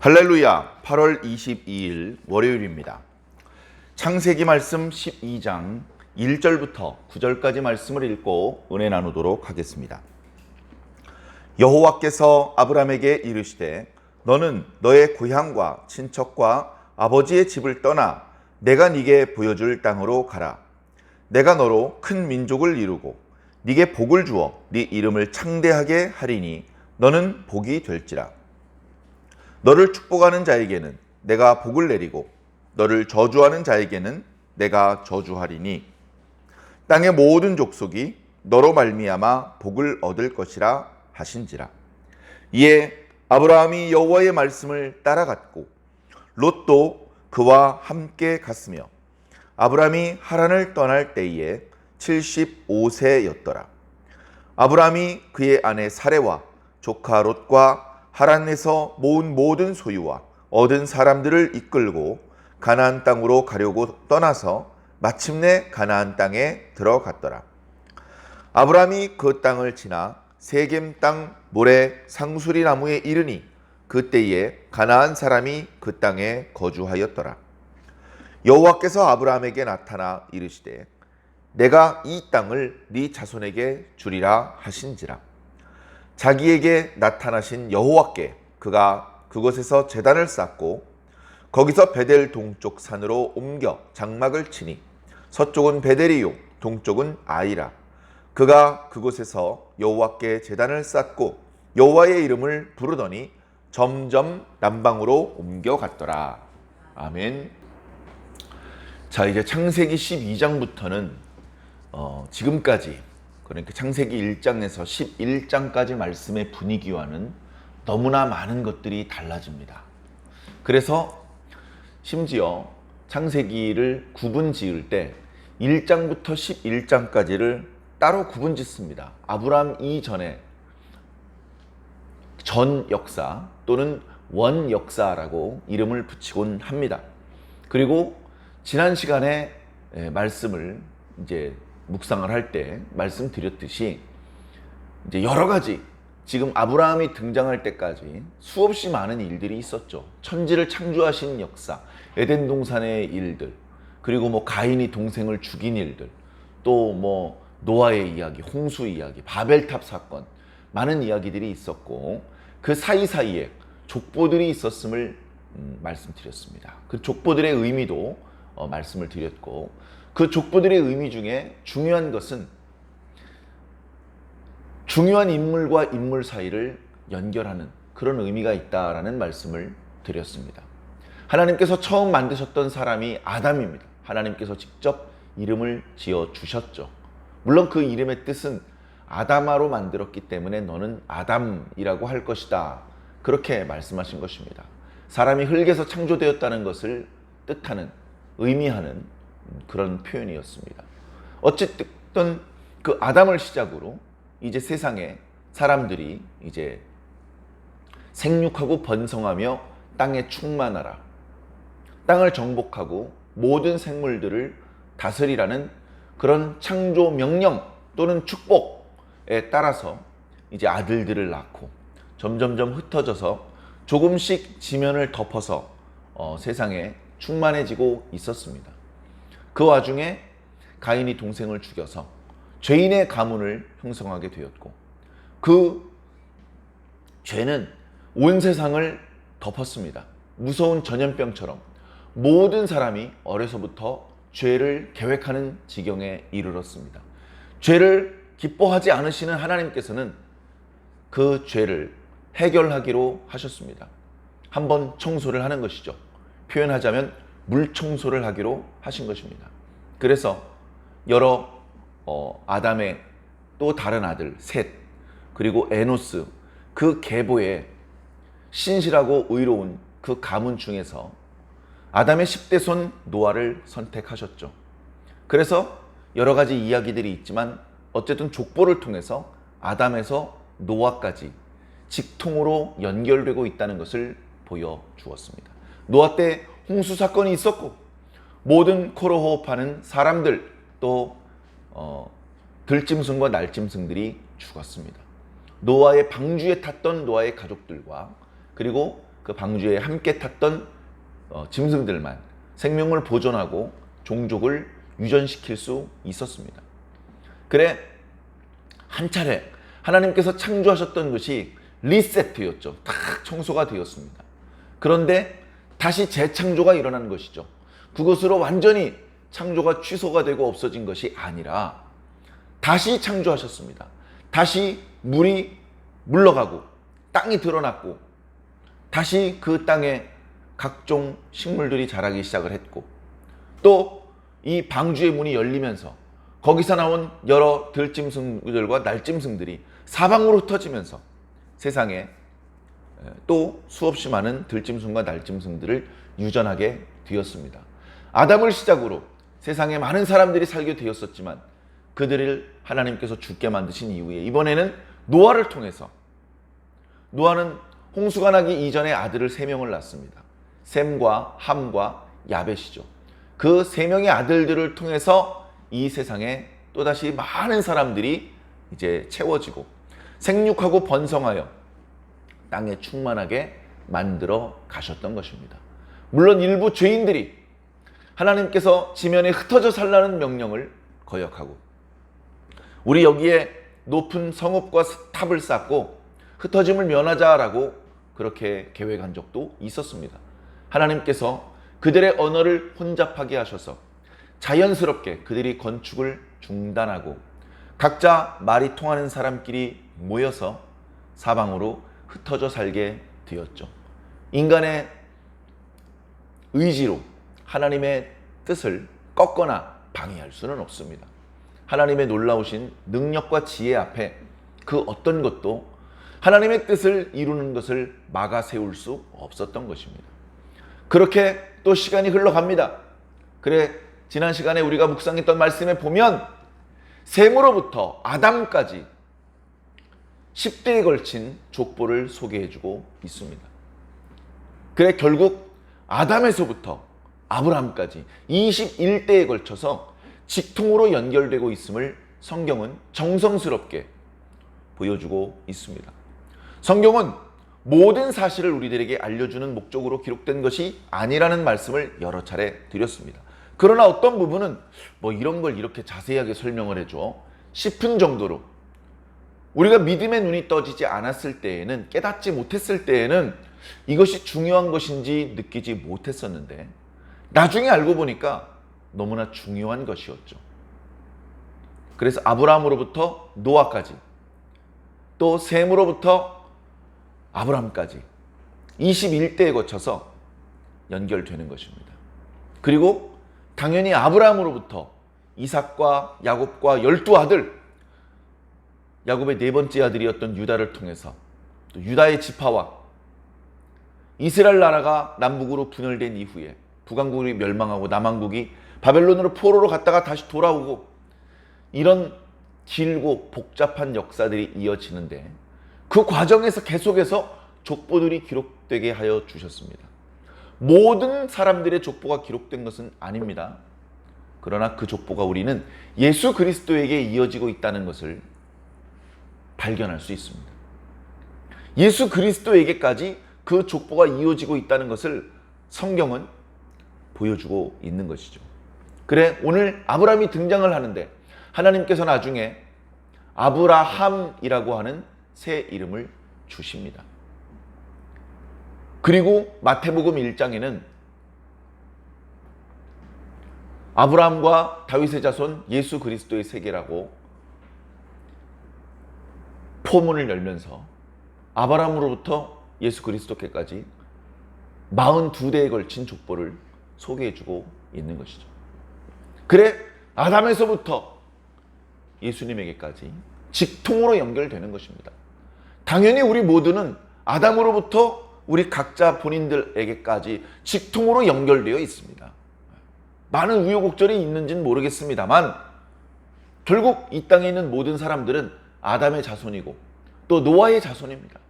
할렐루야. 8월 22일 월요일입니다. 창세기 말씀 12장 1절부터 9절까지 말씀을 읽고 은혜 나누도록 하겠습니다. 여호와께서 아브라함에게 이르시되 너는 너의 고향과 친척과 아버지의 집을 떠나 내가 네게 보여줄 땅으로 가라. 내가 너로 큰 민족을 이루고 네게 복을 주어 네 이름을 창대하게 하리니 너는 복이 될지라. 너를 축복하는 자에게는 내가 복을 내리고 너를 저주하는 자에게는 내가 저주하리니 땅의 모든 족속이 너로 말미암아 복을 얻을 것이라 하신지라. 이에 아브라함이 여호와의 말씀을 따라갔고 롯도 그와 함께 갔으며 아브라함이 하란을 떠날 때에 75세였더라. 아브라함이 그의 아내 사레와 조카 롯과 하란에서 모은 모든 소유와 얻은 사람들을 이끌고 가나안 땅으로 가려고 떠나서 마침내 가나안 땅에 들어갔더라. 아브라함이 그 땅을 지나 세겜 땅 모래 상수리 나무에 이르니 그때에 가나안 사람이 그 땅에 거주하였더라. 여호와께서 아브라함에게 나타나 이르시되 내가 이 땅을 네 자손에게 주리라 하신지라. 자기에게 나타나신 여호와께 그가 그곳에서 제단을 쌓고 거기서 베델 동쪽 산으로 옮겨 장막을 치니 서쪽은 베델이요 동쪽은 아이라. 그가 그곳에서 여호와께 제단을 쌓고 여호와의 이름을 부르더니 점점 남방으로 옮겨갔더라. 아멘. 자, 이제 창세기 12장부터는 지금까지, 그러니까 창세기 1장에서 11장까지 말씀의 분위기와는 너무나 많은 것들이 달라집니다. 그래서 심지어 창세기를 구분 지을 때 1장부터 11장까지를 따로 구분 짓습니다. 아브라함 이전에 전 역사 또는 원 역사라고 이름을 붙이곤 합니다. 그리고 지난 시간에 말씀을 이제 묵상을 할 때 말씀드렸듯이 이제 여러 가지 지금 아브라함이 등장할 때까지 수없이 많은 일들이 있었죠. 천지를 창조하신 역사, 에덴 동산의 일들, 그리고 뭐 가인이 동생을 죽인 일들, 또 뭐 노아의 이야기, 홍수 이야기, 바벨탑 사건, 많은 이야기들이 있었고 그 사이사이에 족보들이 있었음을 말씀드렸습니다. 그 족보들의 의미도 말씀을 드렸고 그 족보들의 의미 중에 중요한 것은 중요한 인물과 인물 사이를 연결하는 그런 의미가 있다라는 말씀을 드렸습니다. 하나님께서 처음 만드셨던 사람이 아담입니다. 하나님께서 직접 이름을 지어 주셨죠. 물론 그 이름의 뜻은 아담아로 만들었기 때문에 너는 아담이라고 할 것이다. 그렇게 말씀하신 것입니다. 사람이 흙에서 창조되었다는 것을 뜻하는, 의미하는 그런 표현이었습니다. 어쨌든 그 아담을 시작으로 이제 세상에 사람들이 이제 생육하고 번성하며 땅에 충만하라, 땅을 정복하고 모든 생물들을 다스리라는 그런 창조 명령 또는 축복에 따라서 이제 아들들을 낳고 점점점 흩어져서 조금씩 지면을 덮어서 세상에 충만해지고 있었습니다. 그 와중에 가인이 동생을 죽여서 죄인의 가문을 형성하게 되었고 그 죄는 온 세상을 덮었습니다. 무서운 전염병처럼 모든 사람이 어려서부터 죄를 계획하는 지경에 이르렀습니다. 죄를 기뻐하지 않으시는 하나님께서는 그 죄를 해결하기로 하셨습니다. 한번 청소를 하는 것이죠. 표현하자면 물 청소를 하기로 하신 것입니다. 그래서 여러 아담의 또 다른 아들 셋, 그리고 에노스, 그 계보에 신실하고 의로운 그 가문 중에서 아담의 10대 손 노아를 선택하셨죠. 그래서 여러 가지 이야기들이 있지만 어쨌든 족보를 통해서 아담에서 노아까지 직통으로 연결되고 있다는 것을 보여주었습니다. 노아 때 홍수 사건이 있었고 모든 코로 호흡하는 사람들 또 들짐승과 날짐승들이 죽었습니다. 노아의 방주에 탔던 노아의 가족들과 그리고 그 방주에 함께 탔던 짐승들만 생명을 보존하고 종족을 유전시킬 수 있었습니다. 그래 한 차례 하나님께서 창조하셨던 것이 리셋되었죠. 다 청소가 되었습니다. 그런데 다시 재창조가 일어난 것이죠. 그것으로 완전히 창조가 취소가 되고 없어진 것이 아니라 다시 창조하셨습니다. 다시 물이 물러가고 땅이 드러났고 다시 그 땅에 각종 식물들이 자라기 시작을 했고 또 이 방주의 문이 열리면서 거기서 나온 여러 들짐승들과 날짐승들이 사방으로 흩어지면서 세상에 또 수없이 많은 들짐승과 날짐승들을 유전하게 되었습니다. 아담을 시작으로 세상에 많은 사람들이 살게 되었었지만 그들을 하나님께서 죽게 만드신 이후에 이번에는 노아를 통해서 노아는 홍수가 나기 이전에 아들을 3명을 낳습니다. 셈과 함과 야벳이죠. 그 3명의 아들들을 통해서 이 세상에 또다시 많은 사람들이 이제 채워지고 생육하고 번성하여 땅에 충만하게 만들어 가셨던 것입니다. 물론 일부 죄인들이 하나님께서 지면에 흩어져 살라는 명령을 거역하고 우리 여기에 높은 성읍과 탑을 쌓고 흩어짐을 면하자라고 그렇게 계획한 적도 있었습니다. 하나님께서 그들의 언어를 혼잡하게 하셔서 자연스럽게 그들이 건축을 중단하고 각자 말이 통하는 사람끼리 모여서 사방으로 흩어져 살게 되었죠. 인간의 의지로 하나님의 뜻을 꺾거나 방해할 수는 없습니다. 하나님의 놀라우신 능력과 지혜 앞에 그 어떤 것도 하나님의 뜻을 이루는 것을 막아 세울 수 없었던 것입니다. 그렇게 또 시간이 흘러갑니다. 그래 지난 시간에 우리가 묵상했던 말씀에 보면 셈으로부터 아담까지 10대에 걸친 족보를 소개해주고 있습니다. 그래 결국 아담에서부터 아브라함까지 21대에 걸쳐서 직통으로 연결되고 있음을 성경은 정성스럽게 보여주고 있습니다. 성경은 모든 사실을 우리들에게 알려주는 목적으로 기록된 것이 아니라는 말씀을 여러 차례 드렸습니다. 그러나 어떤 부분은 뭐 이런 걸 이렇게 자세하게 설명을 해줘 싶은 정도로 우리가 믿음의 눈이 떠지지 않았을 때에는 깨닫지 못했을 때에는 이것이 중요한 것인지 느끼지 못했었는데 나중에 알고 보니까 너무나 중요한 것이었죠. 그래서 아브라함으로부터 노아까지 또 셈으로부터 아브라함까지 21대에 거쳐서 연결되는 것입니다. 그리고 당연히 아브라함으로부터 이삭과 야곱과 12아들 야곱의 4번째 아들이었던 유다를 통해서 또 유다의 지파와 이스라엘 나라가 남북으로 분열된 이후에 북왕국이 멸망하고 남왕국이 바벨론으로 포로로 갔다가 다시 돌아오고 이런 길고 복잡한 역사들이 이어지는데 그 과정에서 계속해서 족보들이 기록되게 하여 주셨습니다. 모든 사람들의 족보가 기록된 것은 아닙니다. 그러나 그 족보가 우리는 예수 그리스도에게 이어지고 있다는 것을 발견할 수 있습니다. 예수 그리스도에게까지 그 족보가 이어지고 있다는 것을 성경은 보여주고 있는 것이죠. 그래 오늘 아브라함이 등장을 하는데 하나님께서 나중에 아브라함이라고 하는 새 이름을 주십니다. 그리고 마태복음 1장에는 아브라함과 다윗의 자손 예수 그리스도의 세계라고 포문을 열면서 아브라함으로부터 예수 그리스도께까지 42대에 걸친 족보를 소개해주고 있는 것이죠. 그래 아담에서부터 예수님에게까지 직통으로 연결되는 것입니다. 당연히 우리 모두는 아담으로부터 우리 각자 본인들에게까지 직통으로 연결되어 있습니다. 많은 우여곡절이 있는지는 모르겠습니다만 결국 이 땅에 있는 모든 사람들은 아담의 자손이고 또 노아의 자손입니다.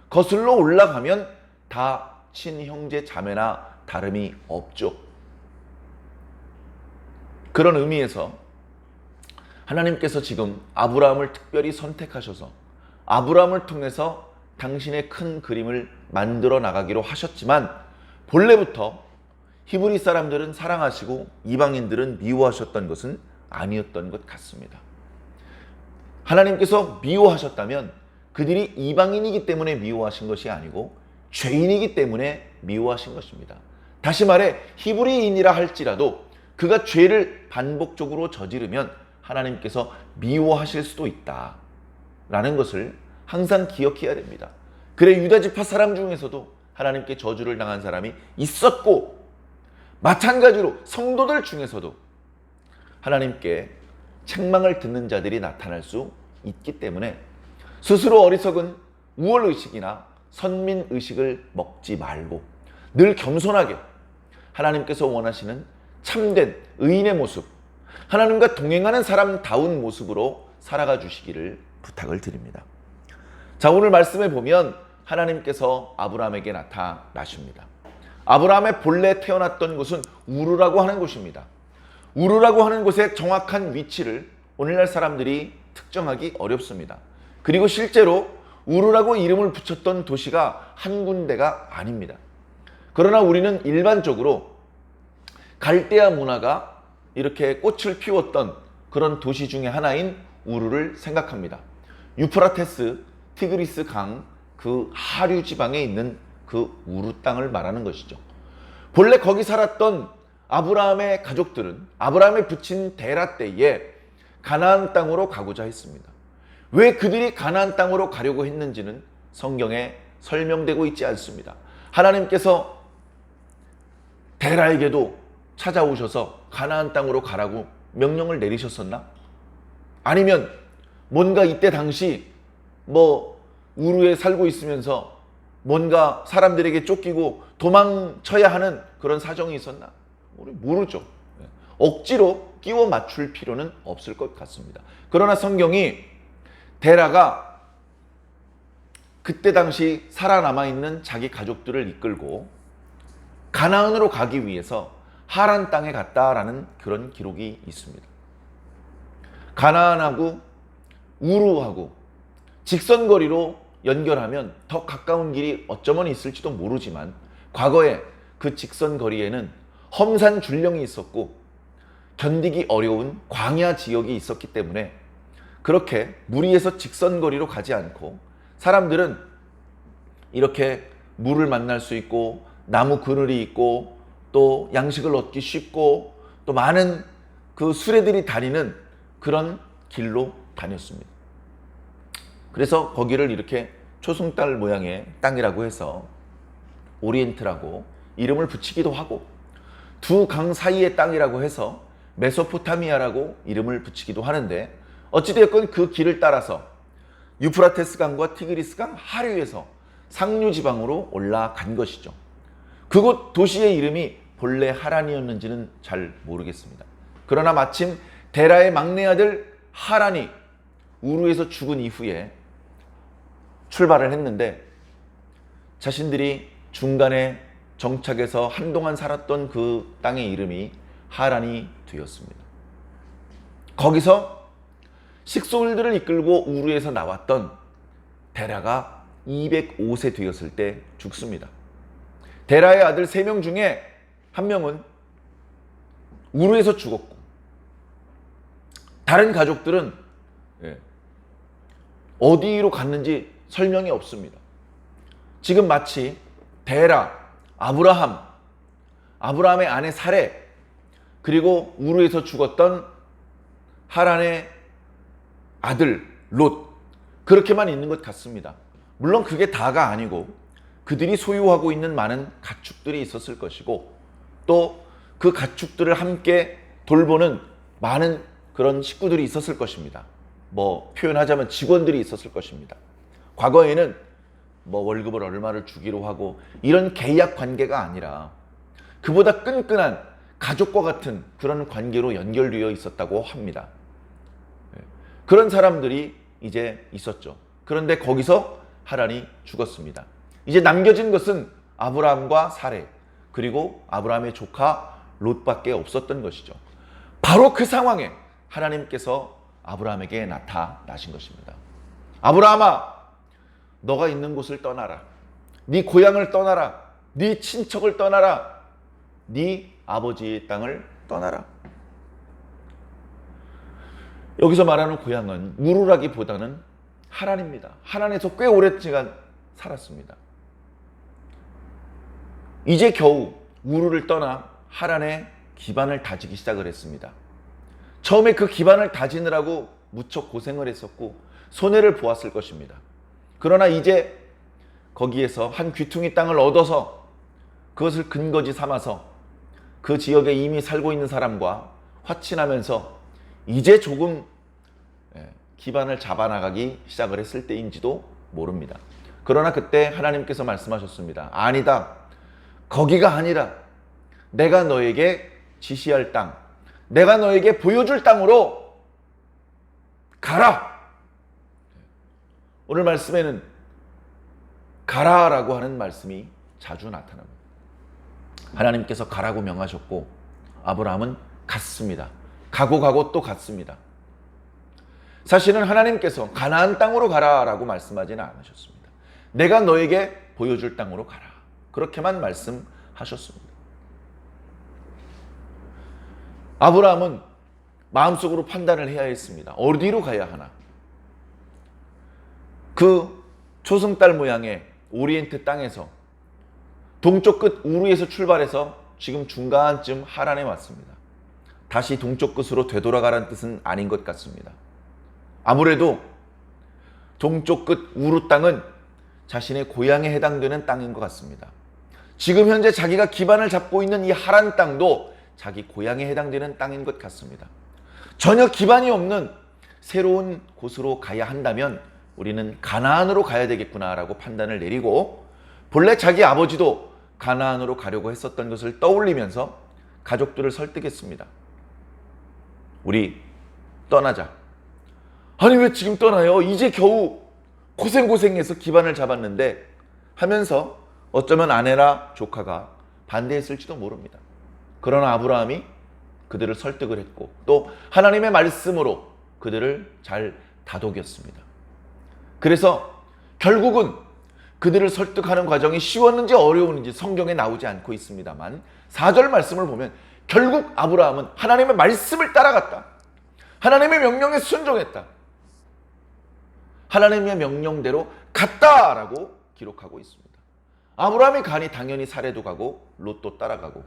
거슬러 올라가면 다 친형제 자매나 다름이 없죠. 그런 의미에서 하나님께서 지금 아브라함을 특별히 선택하셔서 아브라함을 통해서 당신의 큰 그림을 만들어 나가기로 하셨지만 본래부터 히브리 사람들은 사랑하시고 이방인들은 미워하셨던 것은 아니었던 것 같습니다. 하나님께서 미워하셨다면 그들이 이방인이기 때문에 미워하신 것이 아니고 죄인이기 때문에 미워하신 것입니다. 다시 말해 히브리인이라 할지라도 그가 죄를 반복적으로 저지르면 하나님께서 미워하실 수도 있다라는 것을 항상 기억해야 됩니다. 그래 유다지파 사람 중에서도 하나님께 저주를 당한 사람이 있었고 마찬가지로 성도들 중에서도 하나님께 책망을 듣는 자들이 나타날 수 있기 때문에 스스로 어리석은 우월의식이나 선민의식을 먹지 말고 늘 겸손하게 하나님께서 원하시는 참된 의인의 모습, 하나님과 동행하는 사람다운 모습으로 살아가 주시기를 부탁을 드립니다. 자, 오늘 말씀에 보면 하나님께서 아브라함에게 나타나십니다. 아브라함의 본래 태어났던 곳은 우르라고 하는 곳입니다. 우르라고 하는 곳의 정확한 위치를 오늘날 사람들이 특정하기 어렵습니다. 그리고 실제로 우르라고 이름을 붙였던 도시가 한 군데가 아닙니다. 그러나 우리는 일반적으로 갈대아 문화가 이렇게 꽃을 피웠던 그런 도시 중에 하나인 우르를 생각합니다. 유프라테스, 티그리스 강 그 하류 지방에 있는 그 우르 땅을 말하는 것이죠. 본래 거기 살았던 아브라함의 가족들은 아브라함의 부친 데라 때에 가나안 땅으로 가고자 했습니다. 왜 그들이 가나안 땅으로 가려고 했는지는 성경에 설명되고 있지 않습니다. 하나님께서 데라에게도 찾아오셔서 가나안 땅으로 가라고 명령을 내리셨었나? 아니면 뭔가 이때 당시 우르에 살고 있으면서 뭔가 사람들에게 쫓기고 도망쳐야 하는 그런 사정이 있었나? 우리 모르죠. 억지로 끼워 맞출 필요는 없을 것 같습니다. 그러나 성경이 데라가 그때 당시 살아남아 있는 자기 가족들을 이끌고 가나안으로 가기 위해서 하란 땅에 갔다라는 그런 기록이 있습니다. 가나안하고 우르하고 직선거리로 연결하면 더 가까운 길이 어쩌면 있을지도 모르지만 과거에 그 직선거리에는 험산 줄령이 있었고 견디기 어려운 광야 지역이 있었기 때문에 그렇게 무리해서 직선거리로 가지 않고 사람들은 이렇게 물을 만날 수 있고 나무 그늘이 있고 또 양식을 얻기 쉽고 또 많은 그 수레들이 다니는 그런 길로 다녔습니다. 그래서 거기를 이렇게 초승달 모양의 땅이라고 해서 오리엔트라고 이름을 붙이기도 하고 두 강 사이의 땅이라고 해서 메소포타미아라고 이름을 붙이기도 하는데 어찌되었건 그 길을 따라서 유프라테스 강과 티그리스 강 하류에서 상류 지방으로 올라간 것이죠. 그곳 도시의 이름이 본래 하란이었는지는 잘 모르겠습니다. 그러나 마침 데라의 막내 아들 하란이 우르에서 죽은 이후에 출발을 했는데 자신들이 중간에 정착해서 한동안 살았던 그 땅의 이름이 하란이 되었습니다. 거기서 식솔들을 이끌고 우르에서 나왔던 데라가 205세 되었을 때 죽습니다. 데라의 아들 3명 중에 한 명은 우르에서 죽었고 다른 가족들은 어디로 갔는지 설명이 없습니다. 지금 마치 데라, 아브라함의 아내 사레, 그리고 우르에서 죽었던 하란의 아들 롯, 그렇게만 있는 것 같습니다. 물론 그게 다가 아니고 그들이 소유하고 있는 많은 가축들이 있었을 것이고 또 그 가축들을 함께 돌보는 많은 그런 식구들이 있었을 것입니다. 표현하자면 직원들이 있었을 것입니다. 과거에는 월급을 얼마를 주기로 하고 이런 계약 관계가 아니라 그보다 끈끈한 가족과 같은 그런 관계로 연결되어 있었다고 합니다. 그런 사람들이 이제 있었죠. 그런데 거기서 하란이 죽었습니다. 이제 남겨진 것은 아브라함과 사레 그리고 아브라함의 조카 롯밖에 없었던 것이죠. 바로 그 상황에 하나님께서 아브라함에게 나타나신 것입니다. 아브라함아, 너가 있는 곳을 떠나라. 네 고향을 떠나라. 네 친척을 떠나라. 네 아버지의 땅을 떠나라. 여기서 말하는 고향은 우르라기보다는 하란입니다. 하란에서 꽤 오랜 시간 살았습니다. 이제 겨우 우르를 떠나 하란에 기반을 다지기 시작을 했습니다. 처음에 그 기반을 다지느라고 무척 고생을 했었고 손해를 보았을 것입니다. 그러나 이제 거기에서 한 귀퉁이 땅을 얻어서 그것을 근거지 삼아서 그 지역에 이미 살고 있는 사람과 화친하면서 이제 조금 기반을 잡아나가기 시작을 했을 때인지도 모릅니다. 그러나 그때 하나님께서 말씀하셨습니다. 아니다. 거기가 아니라 내가 너에게 지시할 땅, 내가 너에게 보여줄 땅으로 가라. 오늘 말씀에는 가라라고 하는 말씀이 자주 나타납니다. 하나님께서 가라고 명하셨고 아브라함은 갔습니다. 가고 또 갔습니다. 사실은 하나님께서 가나안 땅으로 가라라고 말씀하지는 않으셨습니다. 내가 너에게 보여줄 땅으로 가라. 그렇게만 말씀하셨습니다. 아브라함은 마음속으로 판단을 해야 했습니다. 어디로 가야 하나? 그 초승달 모양의 오리엔트 땅에서 동쪽 끝 우르에서 출발해서 지금 중간쯤 하란에 왔습니다. 다시 동쪽 끝으로 되돌아가라는 뜻은 아닌 것 같습니다. 아무래도 동쪽 끝 우르 땅은 자신의 고향에 해당되는 땅인 것 같습니다. 지금 현재 자기가 기반을 잡고 있는 이 하란 땅도 자기 고향에 해당되는 땅인 것 같습니다. 전혀 기반이 없는 새로운 곳으로 가야 한다면 우리는 가나안으로 가야 되겠구나라고 판단을 내리고 본래 자기 아버지도 가나안으로 가려고 했었던 것을 떠올리면서 가족들을 설득했습니다. 우리 떠나자. 아니 왜 지금 떠나요? 이제 겨우 고생해서 기반을 잡았는데 하면서 어쩌면 아내나 조카가 반대했을지도 모릅니다. 그러나 아브라함이 그들을 설득을 했고 또 하나님의 말씀으로 그들을 잘 다독였습니다. 그래서 결국은 그들을 설득하는 과정이 쉬웠는지 어려웠는지 성경에 나오지 않고 있습니다만 4절 말씀을 보면 결국 아브라함은 하나님의 말씀을 따라갔다. 하나님의 명령에 순종했다. 하나님의 명령대로 갔다라고 기록하고 있습니다. 아브라함이 가니 당연히 사레도 가고 롯도 따라가고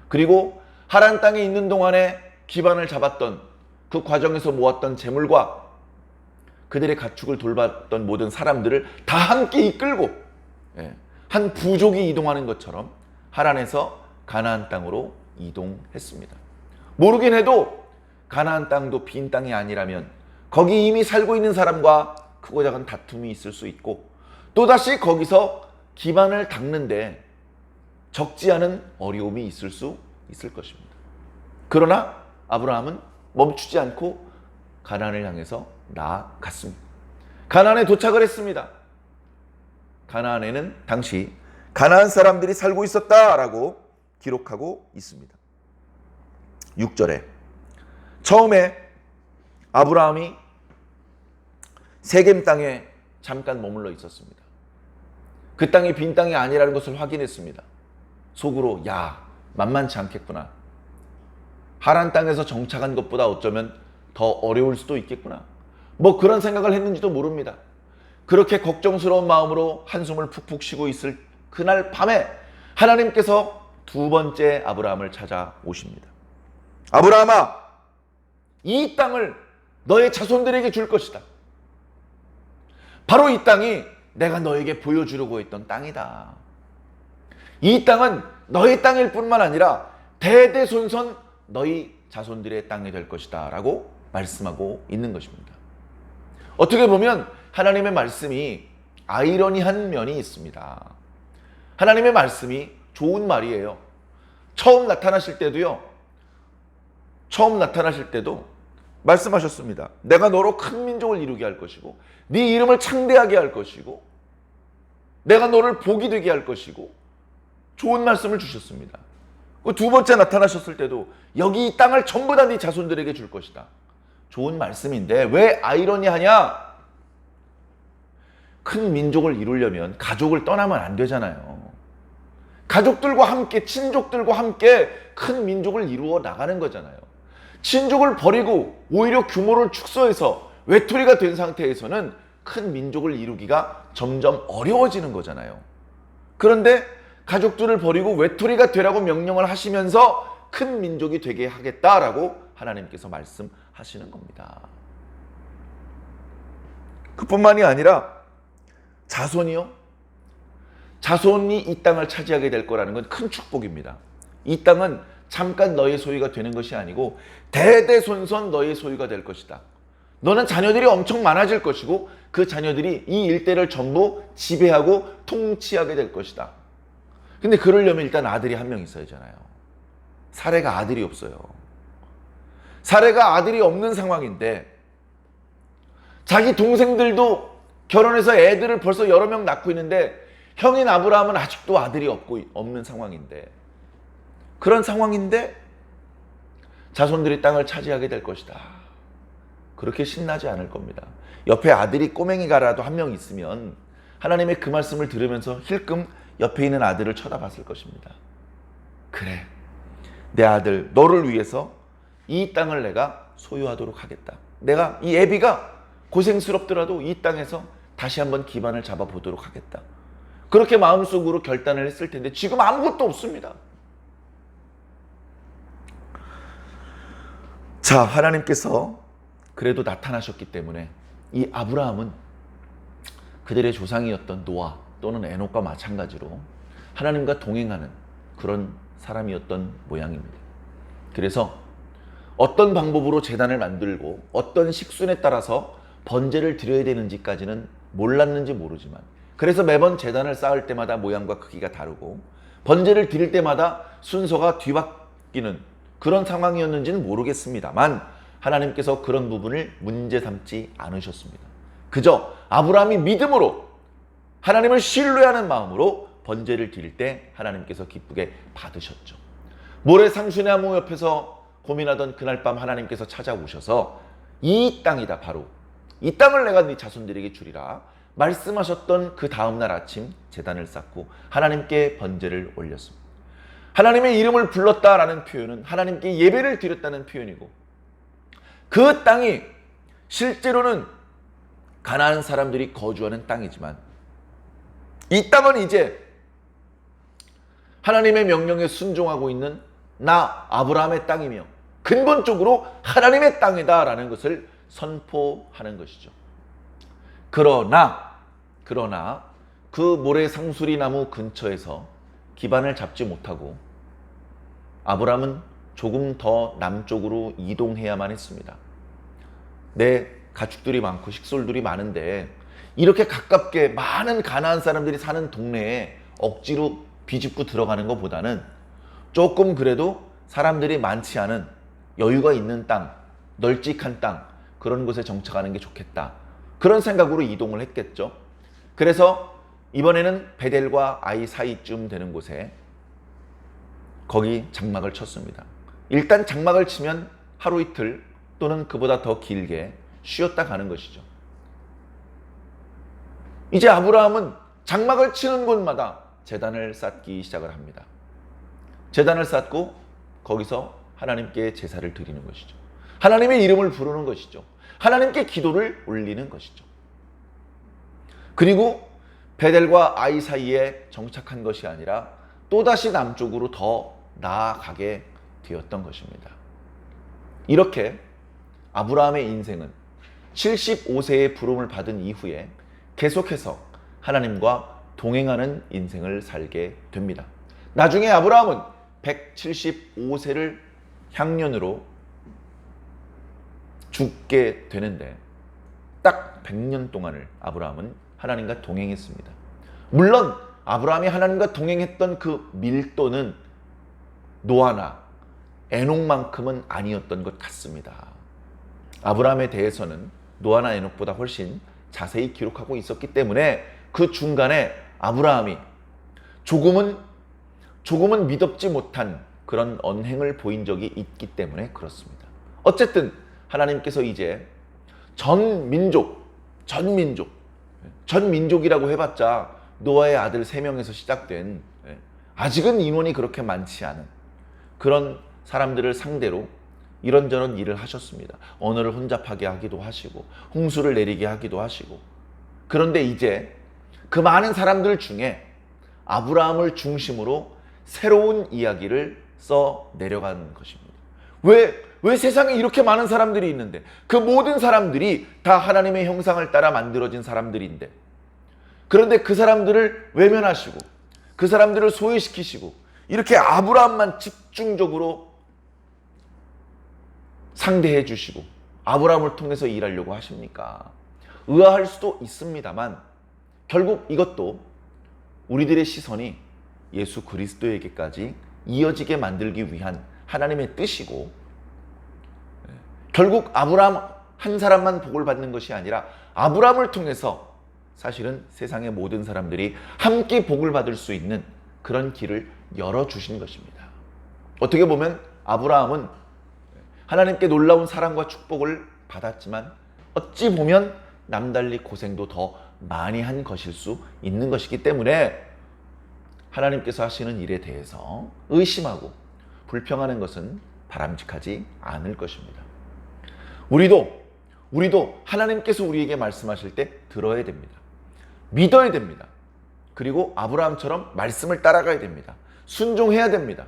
그리고 하란 땅에 있는 동안에 기반을 잡았던 그 과정에서 모았던 재물과 그들의 가축을 돌봤던 모든 사람들을 다 함께 이끌고 한 부족이 이동하는 것처럼 하란에서 가나안 땅으로 이동했습니다. 모르긴 해도 가나안 땅도 빈 땅이 아니라면 거기 이미 살고 있는 사람과 크고 작은 다툼이 있을 수 있고 또다시 거기서 기반을 닦는데 적지 않은 어려움이 있을 수 있을 것입니다. 그러나 아브라함은 멈추지 않고 가나안을 향해서 나아갔습니다. 가나안에 도착을 했습니다. 가나안에는 당시 가나안 사람들이 살고 있었다라고 기록하고 있습니다. 6절에 처음에 아브라함이 세겜 땅에 잠깐 머물러 있었습니다. 그 땅이 빈 땅이 아니라는 것을 확인했습니다. 속으로 만만치 않겠구나. 하란 땅에서 정착한 것보다 어쩌면 더 어려울 수도 있겠구나. 뭐 그런 생각을 했는지도 모릅니다. 그렇게 걱정스러운 마음으로 한숨을 푹푹 쉬고 있을 그날 밤에 하나님께서 두 번째 아브라함을 찾아오십니다. 아브라함아, 이 땅을 너의 자손들에게 줄 것이다. 바로 이 땅이 내가 너에게 보여주려고 했던 땅이다. 이 땅은 너의 땅일 뿐만 아니라 대대손손 너희 자손들의 땅이 될 것이다 라고 말씀하고 있는 것입니다. 어떻게 보면 하나님의 말씀이 아이러니한 면이 있습니다. 하나님의 말씀이 좋은 말이에요. 처음 나타나실 때도 말씀하셨습니다. 내가 너로 큰 민족을 이루게 할 것이고 네 이름을 창대하게 할 것이고 내가 너를 복이 되게 할 것이고 좋은 말씀을 주셨습니다. 두 번째 나타나셨을 때도 여기 이 땅을 전부 다 네 자손들에게 줄 것이다. 좋은 말씀인데 왜 아이러니하냐? 큰 민족을 이루려면 가족을 떠나면 안 되잖아요. 가족들과 함께, 친족들과 함께 큰 민족을 이루어 나가는 거잖아요. 친족을 버리고 오히려 규모를 축소해서 외톨이가 된 상태에서는 큰 민족을 이루기가 점점 어려워지는 거잖아요. 그런데 가족들을 버리고 외톨이가 되라고 명령을 하시면서 큰 민족이 되게 하겠다라고 하나님께서 말씀하시는 겁니다. 그뿐만이 아니라 자손이요. 자손이 이 땅을 차지하게 될 거라는 건 큰 축복입니다. 이 땅은 잠깐 너의 소유가 되는 것이 아니고 대대손손 너의 소유가 될 것이다. 너는 자녀들이 엄청 많아질 것이고 그 자녀들이 이 일대를 전부 지배하고 통치하게 될 것이다. 근데 그러려면 일단 아들이 한 명 있어야 하잖아요. 사례가 아들이 없어요. 사례가 아들이 없는 상황인데 자기 동생들도 결혼해서 애들을 벌써 여러 명 낳고 있는데 형인 아브라함은 아직도 아들이 없는 상황인데 그런 상황인데 자손들이 땅을 차지하게 될 것이다. 그렇게 신나지 않을 겁니다. 옆에 아들이 꼬맹이가라도 한 명 있으면 하나님의 그 말씀을 들으면서 힐끔 옆에 있는 아들을 쳐다봤을 것입니다. 그래, 내 아들 너를 위해서 이 땅을 내가 소유하도록 하겠다. 내가 이 애비가 고생스럽더라도 이 땅에서 다시 한번 기반을 잡아보도록 하겠다. 그렇게 마음속으로 결단을 했을 텐데 지금 아무것도 없습니다. 자, 하나님께서 그래도 나타나셨기 때문에 이 아브라함은 그들의 조상이었던 노아 또는 에녹과 마찬가지로 하나님과 동행하는 그런 사람이었던 모양입니다. 그래서 어떤 방법으로 제단을 만들고 어떤 식순에 따라서 번제를 드려야 되는지까지는 몰랐는지 모르지만 그래서 매번 제단을 쌓을 때마다 모양과 크기가 다르고 번제를 드릴 때마다 순서가 뒤바뀌는 그런 상황이었는지는 모르겠습니다만 하나님께서 그런 부분을 문제 삼지 않으셨습니다. 그저 아브라함이 믿음으로 하나님을 신뢰하는 마음으로 번제를 드릴 때 하나님께서 기쁘게 받으셨죠. 모래 상수나무 옆에서 고민하던 그날 밤 하나님께서 찾아오셔서 이 땅이다, 바로 이 땅을 내가 네 자손들에게 주리라 말씀하셨던 그 다음날 아침 제단을 쌓고 하나님께 번제를 올렸습니다. 하나님의 이름을 불렀다라는 표현은 하나님께 예배를 드렸다는 표현이고 그 땅이 실제로는 가나안 사람들이 거주하는 땅이지만 이 땅은 이제 하나님의 명령에 순종하고 있는 나 아브라함의 땅이며 근본적으로 하나님의 땅이다라는 것을 선포하는 것이죠. 그러나 그 모래 상수리 나무 근처에서 기반을 잡지 못하고 아브라함은 조금 더 남쪽으로 이동해야만 했습니다. 내 가축들이 많고 식솔들이 많은데 이렇게 가깝게 많은 가나안 사람들이 사는 동네에 억지로 비집고 들어가는 것보다는 조금 그래도 사람들이 많지 않은 여유가 있는 땅, 널찍한 땅, 그런 곳에 정착하는 게 좋겠다. 그런 생각으로 이동을 했겠죠. 그래서 이번에는 베델과 아이 사이쯤 되는 곳에 거기 장막을 쳤습니다. 일단 장막을 치면 하루 이틀 또는 그보다 더 길게 쉬었다 가는 것이죠. 이제 아브라함은 장막을 치는 곳마다 제단을 쌓기 시작을 합니다. 제단을 쌓고 거기서 하나님께 제사를 드리는 것이죠. 하나님의 이름을 부르는 것이죠. 하나님께 기도를 올리는 것이죠. 그리고 베델과 아이 사이에 정착한 것이 아니라 또다시 남쪽으로 더 나아가게 되었던 것입니다. 이렇게 아브라함의 인생은 75세의 부름을 받은 이후에 계속해서 하나님과 동행하는 인생을 살게 됩니다. 나중에 아브라함은 175세를 향년으로 죽게 되는데 딱 100년 동안을 아브라함은 하나님과 동행했습니다. 물론 아브라함이 하나님과 동행했던 그 밀도는 노아나 에녹만큼은 아니었던 것 같습니다. 아브라함에 대해서는 노아나 에녹보다 훨씬 자세히 기록하고 있었기 때문에 그 중간에 아브라함이 조금은 미덥지 못한 그런 언행을 보인 적이 있기 때문에 그렇습니다. 어쨌든 하나님께서 이제 전 민족 전 민족이라고 해봤자 노아의 아들 3명에서 시작된, 아직은 인원이 그렇게 많지 않은 그런 사람들을 상대로 이런저런 일을 하셨습니다. 언어를 혼잡하게 하기도 하시고 홍수를 내리게 하기도 하시고. 그런데 이제 그 많은 사람들 중에 아브라함을 중심으로 새로운 이야기를 써 내려간 것입니다. 왜 세상에 이렇게 많은 사람들이 있는데, 그 모든 사람들이 다 하나님의 형상을 따라 만들어진 사람들인데, 그런데 그 사람들을 외면하시고 그 사람들을 소외시키시고 이렇게 아브라함만 집중적으로 상대해 주시고 아브라함을 통해서 일하려고 하십니까? 의아할 수도 있습니다만 결국 이것도 우리들의 시선이 예수 그리스도에게까지 이어지게 만들기 위한 하나님의 뜻이고, 결국 아브라함 한 사람만 복을 받는 것이 아니라 아브라함을 통해서 사실은 세상의 모든 사람들이 함께 복을 받을 수 있는 그런 길을 열어주신 것입니다. 어떻게 보면 아브라함은 하나님께 놀라운 사랑과 축복을 받았지만 어찌 보면 남달리 고생도 더 많이 한 것일 수 있는 것이기 때문에 하나님께서 하시는 일에 대해서 의심하고 불평하는 것은 바람직하지 않을 것입니다. 우리도 하나님께서 우리에게 말씀하실 때 들어야 됩니다. 믿어야 됩니다. 그리고 아브라함처럼 말씀을 따라가야 됩니다. 순종해야 됩니다.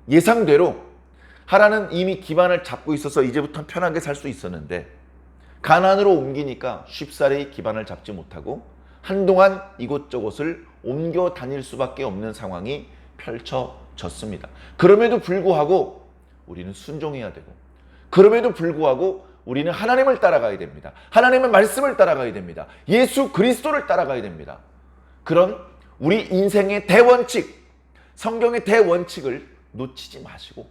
예상대로 하라는 이미 기반을 잡고 있어서 이제부터 편하게 살 수 있었는데 가나안으로 옮기니까 쉽사리 기반을 잡지 못하고 한동안 이곳저곳을 옮겨 다닐 수밖에 없는 상황이 펼쳐졌습니다. 그럼에도 불구하고 우리는 순종해야 되고, 그럼에도 불구하고 우리는 하나님을 따라가야 됩니다. 하나님의 말씀을 따라가야 됩니다. 예수 그리스도를 따라가야 됩니다. 그런 우리 인생의 대원칙, 성경의 대원칙을 놓치지 마시고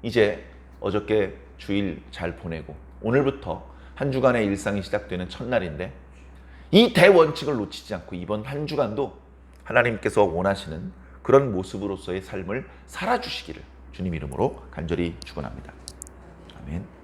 이제 어저께 주일 잘 보내고 오늘부터 한 주간의 일상이 시작되는 첫날인데 이 대원칙을 놓치지 않고 이번 한 주간도 하나님께서 원하시는 그런 모습으로서의 삶을 살아주시기를 주님 이름으로 간절히 축원합니다. 아멘.